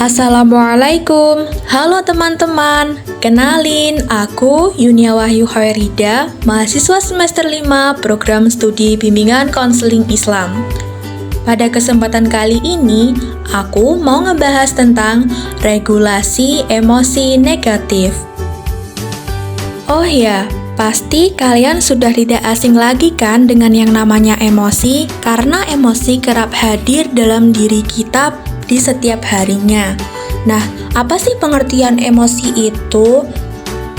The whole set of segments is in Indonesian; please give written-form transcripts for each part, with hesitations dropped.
Assalamualaikum, halo teman-teman. Kenalin, aku Yunia Wahyu Khairida, mahasiswa semester 5 program studi bimbingan konseling Islam. Pada kesempatan kali ini, aku mau ngebahas tentang regulasi emosi negatif. Oh ya, pasti kalian sudah tidak asing lagi kan dengan yang namanya emosi, karena emosi kerap hadir dalam diri kita di setiap harinya. Nah, apa sih pengertian emosi itu?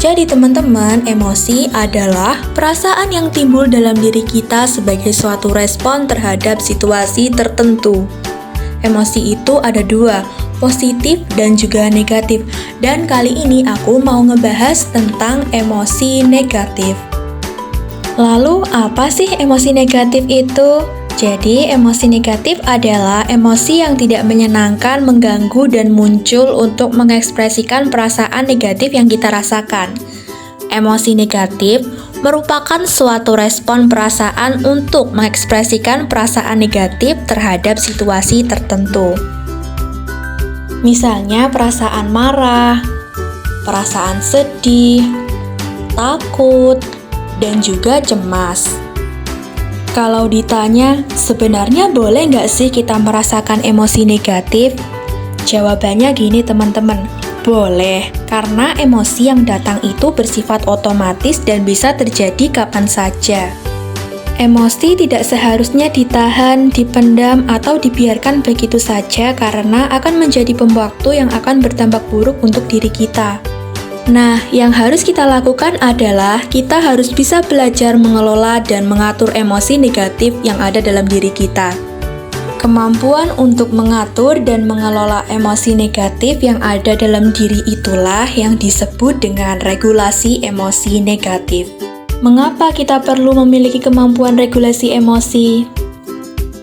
Jadi teman-teman, emosi adalah perasaan yang timbul dalam diri kita sebagai suatu respon terhadap situasi tertentu. Emosi itu ada dua, positif dan juga negatif. Dan kali ini aku mau ngebahas tentang emosi negatif. Lalu, apa sih emosi negatif itu? Jadi, emosi negatif adalah emosi yang tidak menyenangkan, mengganggu, dan muncul untuk mengekspresikan perasaan negatif yang kita rasakan. Emosi negatif merupakan suatu respon perasaan untuk mengekspresikan perasaan negatif terhadap situasi tertentu. Misalnya, perasaan marah, perasaan sedih, takut, dan juga cemas. Kalau ditanya, sebenarnya boleh nggak sih kita merasakan emosi negatif? Jawabannya gini teman-teman, boleh, karena emosi yang datang itu bersifat otomatis dan bisa terjadi kapan saja. Emosi tidak seharusnya ditahan, dipendam, atau dibiarkan begitu saja karena akan menjadi bom waktu yang akan berdampak buruk untuk diri kita. Nah, yang harus kita lakukan adalah kita harus bisa belajar mengelola dan mengatur emosi negatif yang ada dalam diri kita. Kemampuan untuk mengatur dan mengelola emosi negatif yang ada dalam diri itulah yang disebut dengan regulasi emosi negatif. Mengapa kita perlu memiliki kemampuan regulasi emosi?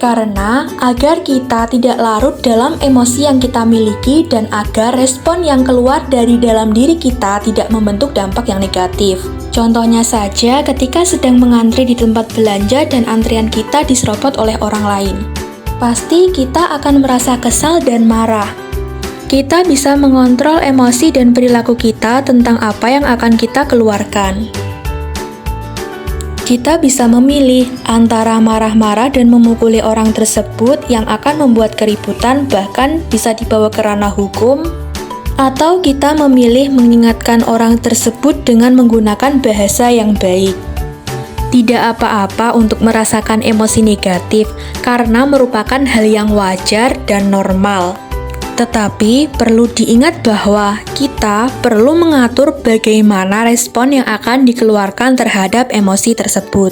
Karena agar kita tidak larut dalam emosi yang kita miliki dan agar respon yang keluar dari dalam diri kita tidak membentuk dampak yang negatif. Contohnya saja ketika sedang mengantri di tempat belanja dan antrian kita diserobot oleh orang lain. Pasti kita akan merasa kesal dan marah. Kita bisa mengontrol emosi dan perilaku kita tentang apa yang akan kita keluarkan. Kita bisa memilih antara marah-marah dan memukuli orang tersebut yang akan membuat keributan, bahkan bisa dibawa ke ranah hukum, atau kita memilih mengingatkan orang tersebut dengan menggunakan bahasa yang baik. Tidak apa-apa untuk merasakan emosi negatif, karena merupakan hal yang wajar dan normal. Tetapi perlu diingat bahwa kita perlu mengatur bagaimana respon yang akan dikeluarkan terhadap emosi tersebut.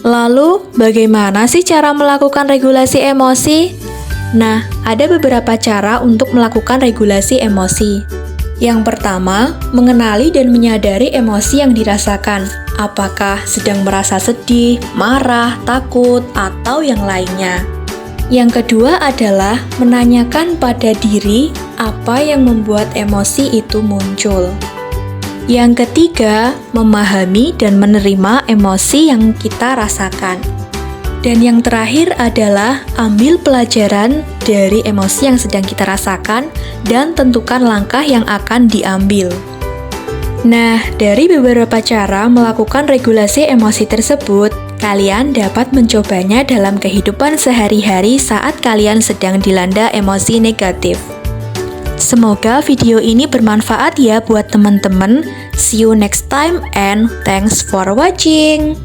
Lalu, bagaimana sih cara melakukan regulasi emosi? Nah, ada beberapa cara untuk melakukan regulasi emosi. Yang pertama, mengenali dan menyadari emosi yang dirasakan. Apakah sedang merasa sedih, marah, takut, atau yang lainnya. Yang kedua adalah menanyakan pada diri apa yang membuat emosi itu muncul. Yang ketiga, memahami dan menerima emosi yang kita rasakan. Dan yang terakhir adalah ambil pelajaran dari emosi yang sedang kita rasakan dan tentukan langkah yang akan diambil. Nah, dari beberapa cara melakukan regulasi emosi tersebut, kalian dapat mencobanya dalam kehidupan sehari-hari saat kalian sedang dilanda emosi negatif. Semoga video ini bermanfaat ya buat teman-teman. See you next time and thanks for watching.